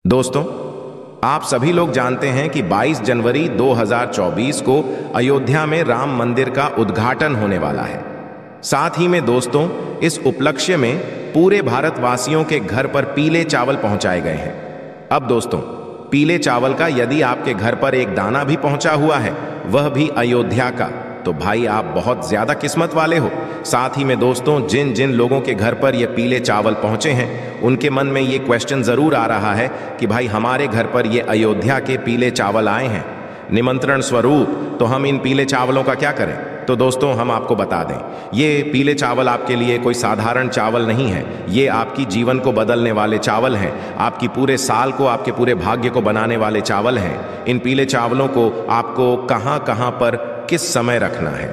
दोस्तों, आप सभी लोग जानते हैं कि 22 जनवरी 2024 को अयोध्या में राम मंदिर का उद्घाटन होने वाला है। साथ ही में दोस्तों, इस उपलक्ष्य में पूरे भारतवासियों के घर पर पीले चावल पहुंचाए गए हैं। अब दोस्तों, पीले चावल का यदि आपके घर पर एक दाना भी पहुंचा हुआ है, वह भी अयोध्या का, तो भाई आप बहुत ज्यादा किस्मत वाले हो। साथ ही में दोस्तों, जिन जिन लोगों के घर पर ये पीले चावल पहुंचे हैं, उनके मन में ये क्वेश्चन जरूर आ रहा है कि भाई हमारे घर पर ये अयोध्या के पीले चावल आए हैं निमंत्रण स्वरूप, तो हम इन पीले चावलों का क्या करें। तो दोस्तों, हम आपको बता दें, ये पीले चावल आपके लिए कोई साधारण चावल नहीं है। ये आपकी जीवन को बदलने वाले चावल हैं, आपकी पूरे साल को, आपके पूरे भाग्य को बनाने वाले चावल हैं। इन पीले चावलों को आपको कहां कहां पर किस समय रखना है,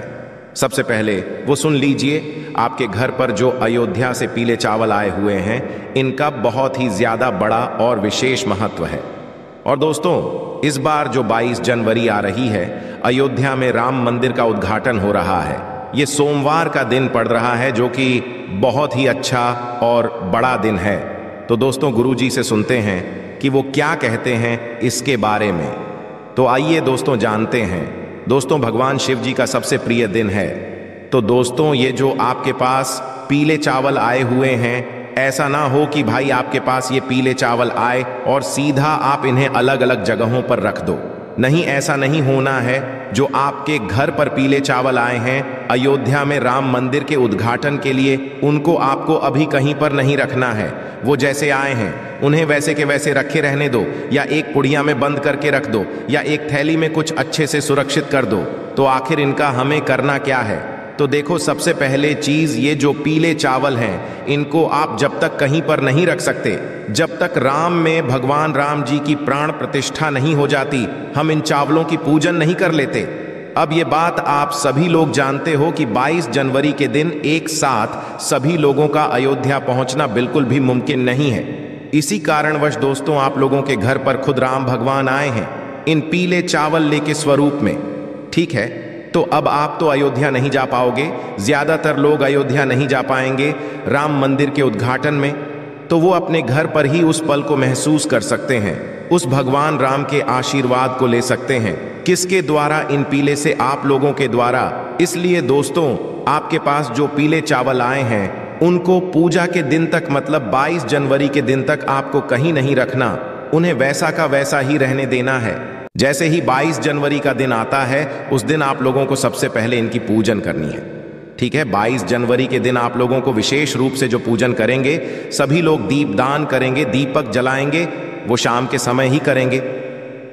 सबसे पहले वो सुन लीजिए। आपके घर पर जो अयोध्या से पीले चावल आए हुए हैं, इनका बहुत ही ज्यादा बड़ा और विशेष महत्व है। और दोस्तों, इस बार जो 22 जनवरी आ रही है, अयोध्या में राम मंदिर का उद्घाटन हो रहा है। ये सोमवार का दिन पड़ रहा है, जो कि बहुत ही अच्छा और बड़ा दिन है। तो दोस्तों, गुरुजी से सुनते हैं कि वो क्या कहते हैं इसके बारे में। तो आइए दोस्तों जानते हैं। दोस्तों, भगवान शिव जी का सबसे प्रिय दिन है। तो दोस्तों, ये जो आपके पास पीले चावल आए हुए हैं, ऐसा ना हो कि भाई आपके पास ये पीले चावल आए और सीधा आप इन्हें अलग अलग जगहों पर रख दो। नहीं, ऐसा नहीं होना है। जो आपके घर पर पीले चावल आए हैं अयोध्या में राम मंदिर के उद्घाटन के लिए, उनको आपको अभी कहीं पर नहीं रखना है। वो जैसे आए हैं उन्हें वैसे के वैसे रखे रहने दो, या एक पुड़िया में बंद करके रख दो, या एक थैली में कुछ अच्छे से सुरक्षित कर दो। तो आखिर इनका हमें करना क्या है? तो देखो, सबसे पहले चीज, ये जो पीले चावल हैं, इनको आप जब तक कहीं पर नहीं रख सकते, जब तक राम में भगवान राम जी की प्राण प्रतिष्ठा नहीं हो जाती, हम इन चावलों की पूजन नहीं कर लेते। अब ये बात आप सभी लोग जानते हो कि 22 जनवरी के दिन एक साथ सभी लोगों का अयोध्या पहुंचना बिल्कुल भी मुमकिन नहीं है। इसी कारणवश दोस्तों, आप लोगों के घर पर खुद राम भगवान आए हैं इन पीले चावल लेके स्वरूप में। ठीक है, तो अब आप तो अयोध्या नहीं जा पाओगे, ज्यादातर लोग अयोध्या नहीं जा पाएंगे राम मंदिर के उद्घाटन में। तो वो अपने घर पर ही उस पल को महसूस कर सकते हैं, उस भगवान राम के आशीर्वाद को ले सकते हैं। किसके द्वारा? इन पीले से आप लोगों के द्वारा। इसलिए दोस्तों, आपके पास जो पीले चावल आए हैं, उनको पूजा के दिन तक, मतलब 22 जनवरी के दिन तक आपको कहीं नहीं रखना। उन्हें वैसा का वैसा ही रहने देना है। जैसे ही 22 जनवरी का दिन आता है, उस दिन आप लोगों को सबसे पहले इनकी पूजन करनी है। ठीक है, 22 जनवरी के दिन आप लोगों को विशेष रूप से जो पूजन करेंगे, सभी लोग दीपदान करेंगे, दीपक जलाएंगे, वो शाम के समय ही करेंगे।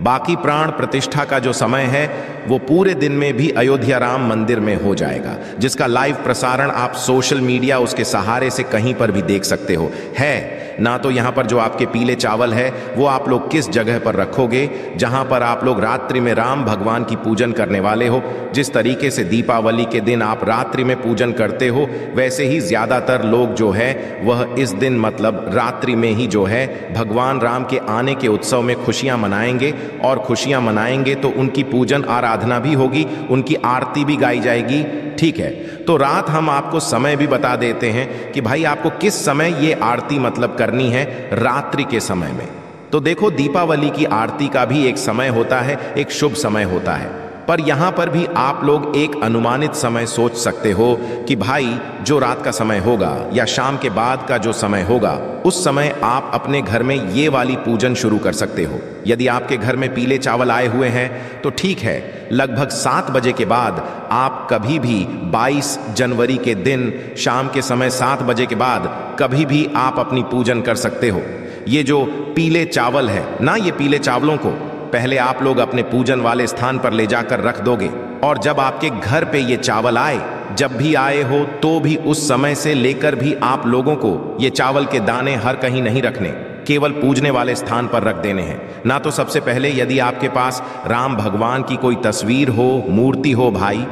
बाकी प्राण प्रतिष्ठा का जो समय है, वो पूरे दिन में भी अयोध्या राम मंदिर में हो जाएगा, जिसका लाइव प्रसारण आप सोशल मीडिया उसके सहारे से कहीं पर भी देख सकते हो। है ना, तो यहाँ पर जो आपके पीले चावल है, वो आप लोग किस जगह पर रखोगे जहाँ पर आप लोग रात्रि में राम भगवान की पूजन करने वाले हो। जिस तरीके से दीपावली के दिन आप रात्रि में पूजन करते हो, वैसे ही ज्यादातर लोग जो है वह इस दिन, मतलब रात्रि में ही जो है, भगवान राम के आने के उत्सव में खुशियां मनाएंगे। और खुशियां मनाएंगे तो उनकी पूजन आराधना भी होगी, उनकी आरती भी गाई जाएगी। ठीक है, तो रात हम आपको समय भी बता देते हैं कि भाई आपको किस समय ये आरती मतलब करनी है, रात्रि के समय में। तो देखो, दीपावली की आरती का भी एक समय होता है, एक शुभ समय होता है, पर यहां पर भी आप लोग एक अनुमानित समय सोच सकते हो कि भाई जो रात का समय होगा या शाम के बाद का जो समय होगा, उस समय आप अपने घर में ये वाली पूजन शुरू कर सकते हो। यदि आपके घर में पीले चावल आए हुए हैं तो ठीक है, लगभग 7 बजे के बाद आप कभी भी 22 जनवरी के दिन शाम के समय 7 बजे के बाद कभी भी आप अपनी पूजन कर सकते हो। ये जो पीले चावल है ना, ये पीले चावलों को पहले आप लोग अपने पूजन वाले स्थान पर ले जाकर रख दोगे, और जब आपके घर पे ये चावल आए, जब भी आए हो, तो भी उस समय से लेकर भी आप लोगों को ये चावल के दाने हर कहीं नहीं रखने, केवल पूजने वाले स्थान पर रख देने हैं। ना तो सबसे पहले यदि आपके पास राम भगवान की कोई तस्वीर हो, मूर्ति हो भाई,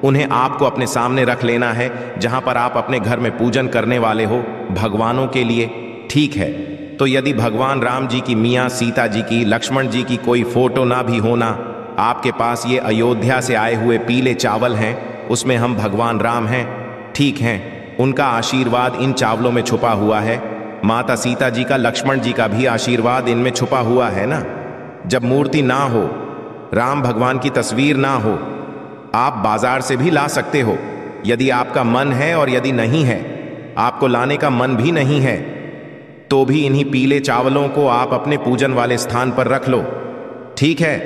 उन्हें आपको अपने सामने रख लेना है, जहां पर आप अपने घर में पूजन करने वाले हो भगवानों के लिए। ठीक है, तो यदि भगवान राम जी की, मियाँ सीता जी की, लक्ष्मण जी की कोई फोटो ना भी होना, आपके पास ये अयोध्या से आए हुए पीले चावल हैं, उसमें हम भगवान राम हैं, ठीक हैं, उनका आशीर्वाद इन चावलों में छुपा हुआ है। माता सीता जी का, लक्ष्मण जी का भी आशीर्वाद इनमें छुपा हुआ है ना। जब मूर्ति ना हो, राम भगवान की तस्वीर ना हो, आप बाजार से भी ला सकते हो यदि आपका मन है, और यदि नहीं है, आपको लाने का मन भी नहीं है, तो भी इन्हीं पीले चावलों को आप अपने पूजन वाले स्थान पर रख लो, ठीक है।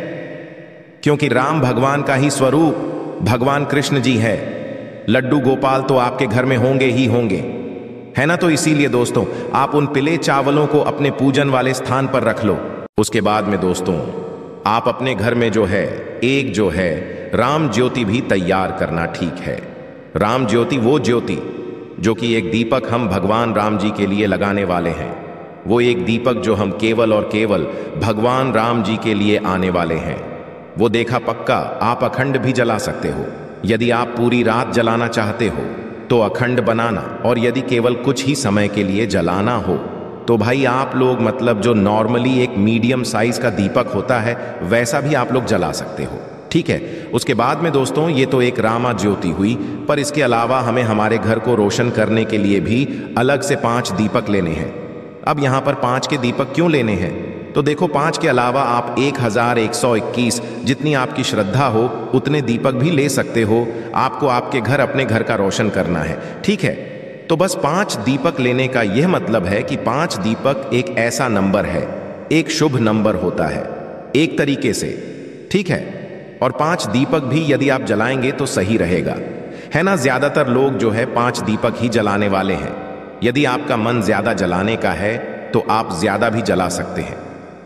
क्योंकि राम भगवान का ही स्वरूप भगवान कृष्ण जी है। लड्डू गोपाल तो आपके घर में होंगे ही होंगे, है ना। तो इसीलिए दोस्तों, आप उन पीले चावलों को अपने पूजन वाले स्थान पर रख लो। उसके बाद में दोस्तों, आप अपने घर में जो है राम ज्योति भी तैयार करना, ठीक है। राम ज्योति, वो ज्योति जो कि एक दीपक हम भगवान राम जी के लिए लगाने वाले हैं, वो एक दीपक जो हम केवल और केवल भगवान राम जी के लिए आने वाले हैं। वो देखा पक्का आप अखंड भी जला सकते हो। यदि आप पूरी रात जलाना चाहते हो तो अखंड बनाना, और यदि केवल कुछ ही समय के लिए जलाना हो तो भाई आप लोग मतलब जो नॉर्मली एक मीडियम साइज का दीपक होता है वैसा भी आप लोग जला सकते हो, ठीक है। उसके बाद में दोस्तों, ये तो एक रामा ज्योति हुई, पर इसके अलावा हमें हमारे घर को रोशन करने के लिए भी अलग से 5 दीपक लेने हैं। अब यहाँ पर 5 के दीपक क्यों लेने हैं? तो देखो, 5 के अलावा आप 1121 जितनी आपकी श्रद्धा हो उतने दीपक भी ले सकते हो। आपको आपके घर, अपने घर का रोशन करना है, ठीक है। तो बस 5 दीपक लेने का यह मतलब है कि 5 दीपक एक ऐसा नंबर है, एक शुभ नंबर होता है एक तरीके से, ठीक है। और 5 दीपक भी यदि आप जलाएंगे तो सही रहेगा, है ना। ज्यादातर लोग जो है 5 दीपक ही जलाने वाले हैं। यदि आपका मन ज्यादा जलाने का है तो आप ज्यादा भी जला सकते हैं,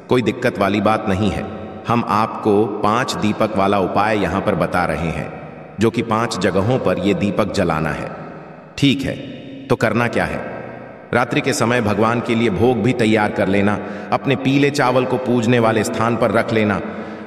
कोई दिक्कत वाली बात नहीं है। हम आपको 5 दीपक वाला उपाय यहां पर बता रहे हैं, जो कि 5 जगहों पर यह दीपक जलाना है, ठीक है। तो करना क्या है? रात्रि के समय भगवान के लिए भोग भी तैयार कर लेना, अपने पीले चावल को पूजने वाले स्थान पर रख लेना,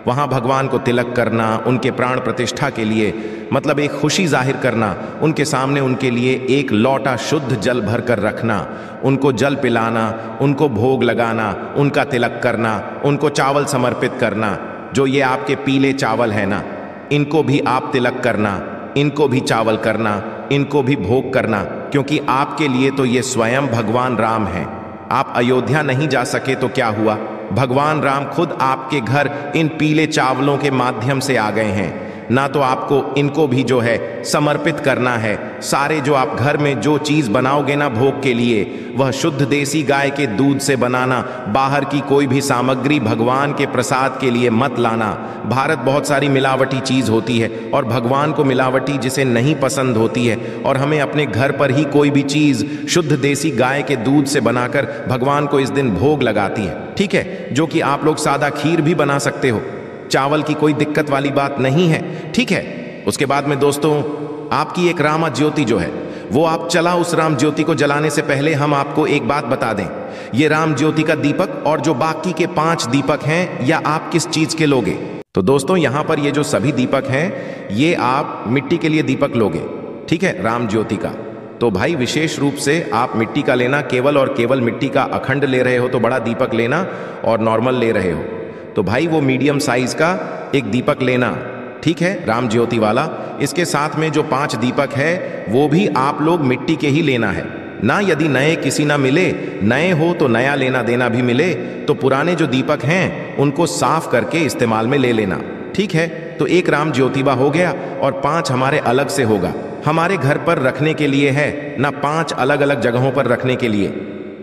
वहां भगवान को तिलक करना, उनके प्राण प्रतिष्ठा के लिए मतलब एक खुशी जाहिर करना, उनके सामने उनके लिए एक लोटा शुद्ध जल भर कर रखना, उनको जल पिलाना, उनको भोग लगाना, उनका तिलक करना, उनको चावल समर्पित करना। जो ये आपके पीले चावल है ना, इनको भी आप तिलक करना, इनको भी चावल करना, इनको भी भोग करना, क्योंकि आपके लिए तो ये स्वयं भगवान राम हैं। आप अयोध्या नहीं जा सके तो क्या हुआ, भगवान राम खुद आपके घर इन पीले चावलों के माध्यम से आ गए हैं ना। तो आपको इनको भी जो है समर्पित करना है। सारे जो आप घर में जो चीज बनाओगे ना भोग के लिए, वह शुद्ध देसी गाय के दूध से बनाना, बाहर की कोई भी सामग्री भगवान के प्रसाद के लिए मत लाना। भारत बहुत सारी मिलावटी चीज होती है और भगवान को मिलावटी जिसे नहीं पसंद होती है, और हमें अपने घर पर ही कोई भी चीज शुद्ध देसी गाय के दूध से बनाकर भगवान को इस दिन भोग लगाती है, ठीक है। जो कि आप लोग सादा खीर भी बना सकते हो, चावल की कोई दिक्कत वाली बात नहीं है, ठीक है। उसके बाद में दोस्तों, आपकी एक रामा ज्योति जो है वो आप चला, उस राम ज्योति को जलाने से पहले हम आपको एक बात बता दें। ये राम ज्योति का दीपक और जो बाकी के 5 दीपक हैं, या आप किस चीज के लोगे? तो दोस्तों, यहां पर ये जो सभी दीपक हैं, ये आप मिट्टी के लिए दीपक लोगे, ठीक है, राम ज्योति का। तो भाई विशेष रूप से आप मिट्टी का लेना, केवल और केवल मिट्टी का अखंड ले रहे हो तो बड़ा दीपक लेना, और नॉर्मल ले रहे हो तो भाई वो मीडियम साइज का एक दीपक लेना, ठीक है, राम ज्योति वाला। इसके साथ में जो 5 दीपक है वो भी आप लोग मिट्टी के ही लेना है ना। यदि नए किसी ना मिले, नए हो तो नया लेना देना भी मिले, तो पुराने जो दीपक हैं उनको साफ करके इस्तेमाल में ले लेना, ठीक है। तो एक राम ज्योतिबा हो गया, और 5 हमारे अलग से होगा, हमारे घर पर रखने के लिए है ना, 5 अलग अलग जगहों पर रखने के लिए।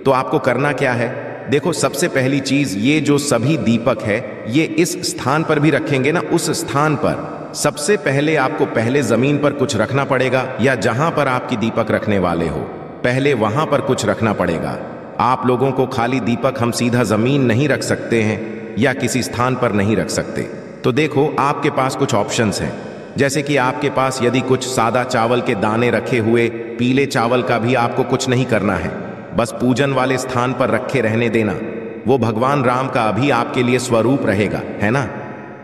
तो आपको करना क्या है? देखो, सबसे पहली चीज, ये जो सभी दीपक है ये इस स्थान पर भी रखेंगे ना, उस स्थान पर सबसे पहले आपको पहले जमीन पर कुछ रखना पड़ेगा, या जहां पर आपकी दीपक रखने वाले हो पहले वहां पर कुछ रखना पड़ेगा। आप लोगों को खाली दीपक हम सीधा जमीन नहीं रख सकते हैं, या किसी स्थान पर नहीं रख सकते। तो देखो, आपके पास कुछ ऑप्शंस हैं, जैसे कि आपके पास यदि कुछ सादा चावल के दाने रखे हुए, पीले चावल का भी आपको कुछ नहीं करना है, बस पूजन वाले स्थान पर रखे रहने देना। वो भगवान राम का अभी आपके लिए स्वरूप रहेगा, है ना।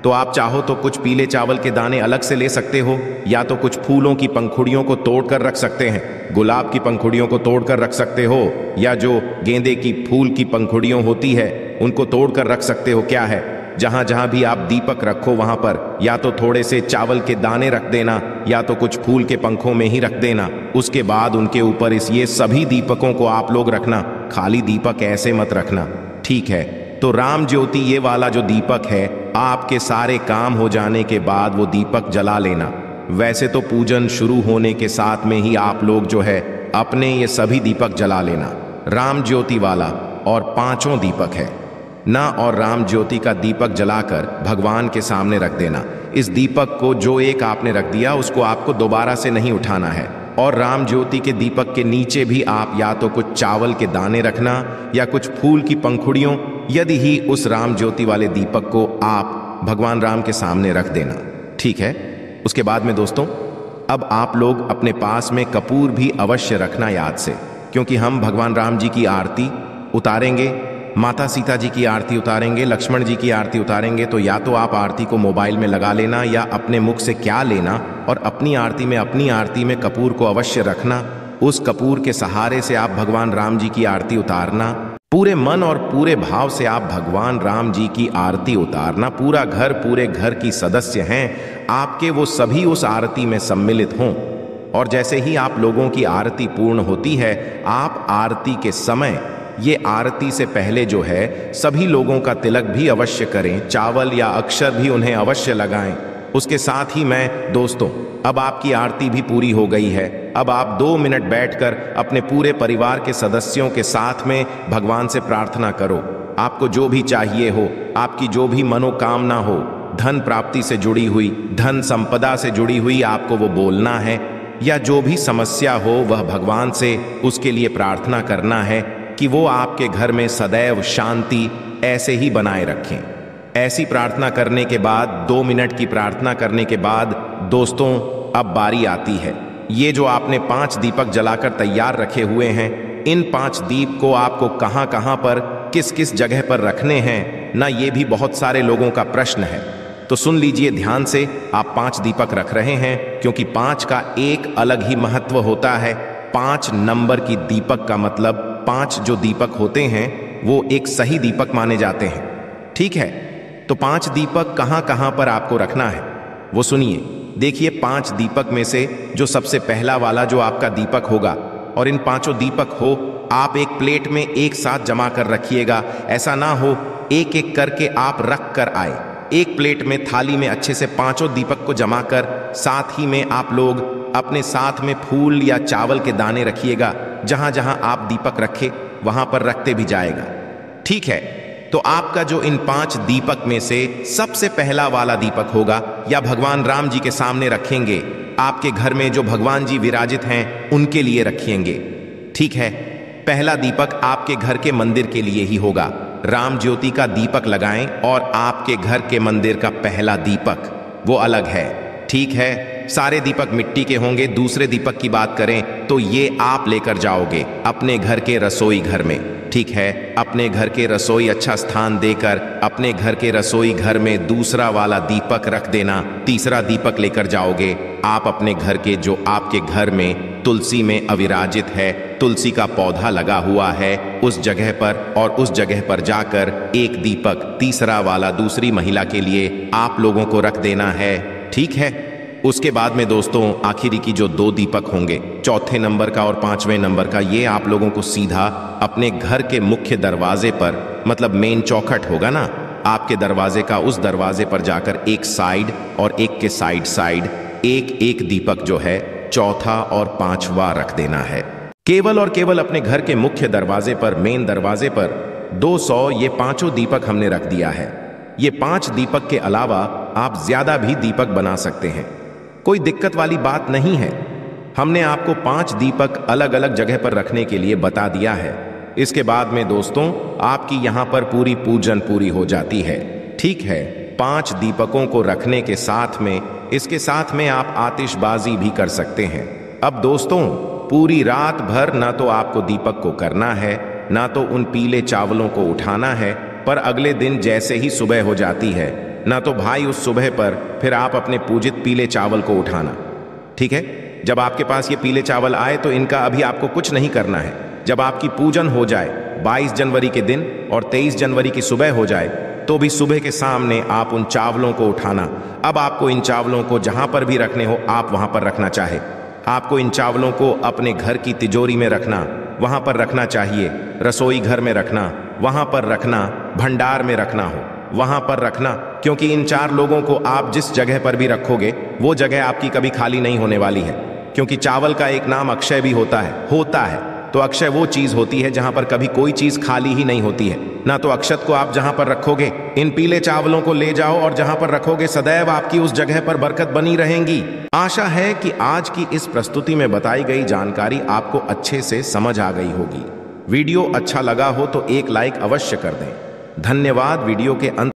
तो आप चाहो तो कुछ पीले चावल के दाने अलग से ले सकते हो, या तो कुछ फूलों की पंखुड़ियों को तोड़कर रख सकते हैं, गुलाब की पंखुड़ियों को तोड़कर रख सकते हो, या जो गेंदे की फूल की पंखुड़ियों होती है उनको तोड़कर रख सकते हो। क्या है, जहां जहां भी आप दीपक रखो वहां पर या तो थोड़े से चावल के दाने रख देना, या तो कुछ फूल के पंखों में ही रख देना। उसके बाद उनके ऊपर ये सभी दीपकों को आप लोग रखना। खाली दीपक ऐसे मत रखना, ठीक है? तो राम ज्योति ये वाला जो दीपक है, आपके सारे काम हो जाने के बाद वो दीपक जला लेना। वैसे तो पूजन शुरू होने के साथ में ही आप लोग जो है अपने ये सभी दीपक जला लेना, राम ज्योति वाला और 5 दीपक है ना, और राम ज्योति का दीपक जलाकर भगवान के सामने रख देना। इस दीपक को जो एक आपने रख दिया उसको आपको दोबारा से नहीं उठाना है। और राम ज्योति के दीपक के नीचे भी आप या तो कुछ चावल के दाने रखना या कुछ फूल की पंखुड़ियों, यदि ही उस राम ज्योति वाले दीपक को आप भगवान राम के सामने रख देना, ठीक है? उसके बाद में दोस्तों, अब आप लोग अपने पास में कपूर भी अवश्य रखना याद से, क्योंकि हम भगवान राम जी की आरती उतारेंगे, माता सीता जी की आरती उतारेंगे, लक्ष्मण जी की आरती उतारेंगे। तो या तो आप आरती को मोबाइल में लगा लेना या अपने मुख से क्या लेना और अपनी आरती में कपूर को अवश्य रखना। उस कपूर के सहारे से आप भगवान राम जी की आरती उतारना। पूरे मन और पूरे भाव से आप भगवान राम जी की आरती उतारना। पूरे घर की सदस्य हैं आपके, वो सभी उस आरती में सम्मिलित हों। और जैसे ही आप लोगों की आरती पूर्ण होती है, आप आरती के समय, ये आरती से पहले जो है सभी लोगों का तिलक भी अवश्य करें, चावल या अक्षर भी उन्हें अवश्य लगाएं। उसके साथ ही मैं दोस्तों, अब आपकी आरती भी पूरी हो गई है। अब आप 2 मिनट बैठकर अपने पूरे परिवार के सदस्यों के साथ में भगवान से प्रार्थना करो। आपको जो भी चाहिए हो, आपकी जो भी मनोकामना हो, धन प्राप्ति से जुड़ी हुई, धन संपदा से जुड़ी हुई, आपको वो बोलना है, या जो भी समस्या हो वह भगवान से उसके लिए प्रार्थना करना है कि वो आपके घर में सदैव शांति ऐसे ही बनाए रखें। ऐसी प्रार्थना करने के बाद, 2 मिनट की प्रार्थना करने के बाद दोस्तों, अब बारी आती है। ये जो आपने 5 दीपक जलाकर तैयार रखे हुए हैं, इन 5 दीप को आपको कहाँ कहाँ पर, किस किस जगह पर रखने हैं ना, ये भी बहुत सारे लोगों का प्रश्न है। तो सुन लीजिए ध्यान से। आप 5 दीपक रख रहे हैं क्योंकि 5 का एक अलग ही महत्व होता है। 5 नंबर की दीपक का मतलब, 5 जो दीपक होते हैं वो एक सही दीपक माने जाते हैं, ठीक है? तो 5 दीपक कहाँ कहाँ पर आपको रखना है वो सुनिए। देखिए, 5 दीपक में से जो सबसे पहला वाला जो आपका दीपक होगा, और इन 5 दीपक हो आप एक प्लेट में एक साथ जमा कर रखिएगा। ऐसा ना हो एक एक करके आप रख कर आए। एक प्लेट में, थाली में अच्छे से 5 दीपक को जमा कर, साथ ही में आप लोग अपने साथ में फूल या चावल के दाने रखिएगा। जहां जहां आप दीपक रखे वहां पर रखते भी जाएगा, ठीक है? तो आपका जो इन 5 दीपक में से सबसे पहला वाला दीपक होगा, या भगवान राम जी के सामने रखेंगे, आपके घर में जो भगवान जी विराजित हैं उनके लिए रखेंगे, ठीक है? पहला दीपक आपके घर के मंदिर के लिए ही होगा। राम ज्योति का दीपक लगाएं और आपके घर के मंदिर का पहला दीपक वो अलग है, ठीक है? सारे दीपक मिट्टी के होंगे। दूसरे दीपक की बात करें तो ये आप लेकर जाओगे अपने घर के रसोई घर में, ठीक है? अपने घर के रसोई अच्छा स्थान देकर अपने घर के रसोई घर में दूसरा वाला दीपक रख देना। तीसरा दीपक लेकर जाओगे आप अपने घर के, जो आपके घर में तुलसी में अविराजित है, तुलसी का पौधा लगा हुआ है, उस जगह पर, और उस जगह पर जाकर एक दीपक तीसरा वाला दूसरी महिला के लिए आप लोगों को रख देना है, ठीक है? उसके बाद में दोस्तों, आखिरी की जो 2 दीपक होंगे, चौथे नंबर का और 5वें नंबर का, ये आप लोगों को सीधा अपने घर के मुख्य दरवाजे पर, मतलब मेन चौखट होगा ना आपके दरवाजे का, उस दरवाजे पर जाकर एक साइड और एक के साइड एक एक दीपक जो है चौथा और 5वां रख देना है। केवल और केवल अपने घर के मुख्य दरवाजे पर, मेन दरवाजे पर 200 ये 5 दीपक हमने रख दिया है। ये 5 दीपक के अलावा आप ज्यादा भी दीपक बना सकते हैं, कोई दिक्कत वाली बात नहीं है। हमने आपको 5 दीपक अलग अलग जगह पर रखने के लिए बता दिया है। इसके बाद में दोस्तों, आपकी यहां पर पूरी पूजन पूरी हो जाती है, ठीक है? 5 दीपकों को रखने के साथ में, इसके साथ में आप आतिशबाजी भी कर सकते हैं। अब दोस्तों, पूरी रात भर ना तो आपको दीपक को करना है, ना तो उन पीले चावलों को उठाना है, पर अगले दिन जैसे ही सुबह हो जाती है ना, तो भाई उस सुबह पर फिर आप अपने पूजित पीले चावल को उठाना, ठीक है? जब आपके पास ये पीले चावल आए तो इनका अभी आपको कुछ नहीं करना है। जब आपकी पूजन हो जाए 22 जनवरी के दिन और 23 जनवरी की सुबह हो जाए, तो भी सुबह के सामने आप उन चावलों को उठाना। अब आपको इन चावलों को जहां पर भी रखने हो आप वहां पर रखना चाहे। आपको इन चावलों को अपने घर की तिजोरी में रखना, वहां पर रखना चाहिए। रसोई घर में रखना, वहां पर रखना, भंडार में रखना हो वहां पर रखना, क्योंकि इन 4 लोगों को आप जिस जगह पर भी रखोगे वो जगह आपकी कभी खाली नहीं होने वाली है। क्योंकि चावल का एक नाम अक्षय भी होता है। तो अक्षय वो चीज होती है जहां पर कभी कोई चीज खाली ही नहीं होती है ना। तो अक्षत को आप जहां पर रखोगे, इन पीले चावलों को ले जाओ और जहां पर रखोगे सदैव आपकी उस जगह पर बरकत बनी रहेंगी। आशा है कि आज की इस प्रस्तुति में बताई गई जानकारी आपको अच्छे से समझ आ गई होगी। वीडियो अच्छा लगा हो तो एक लाइक अवश्य कर दें। धन्यवाद। वीडियो के अंत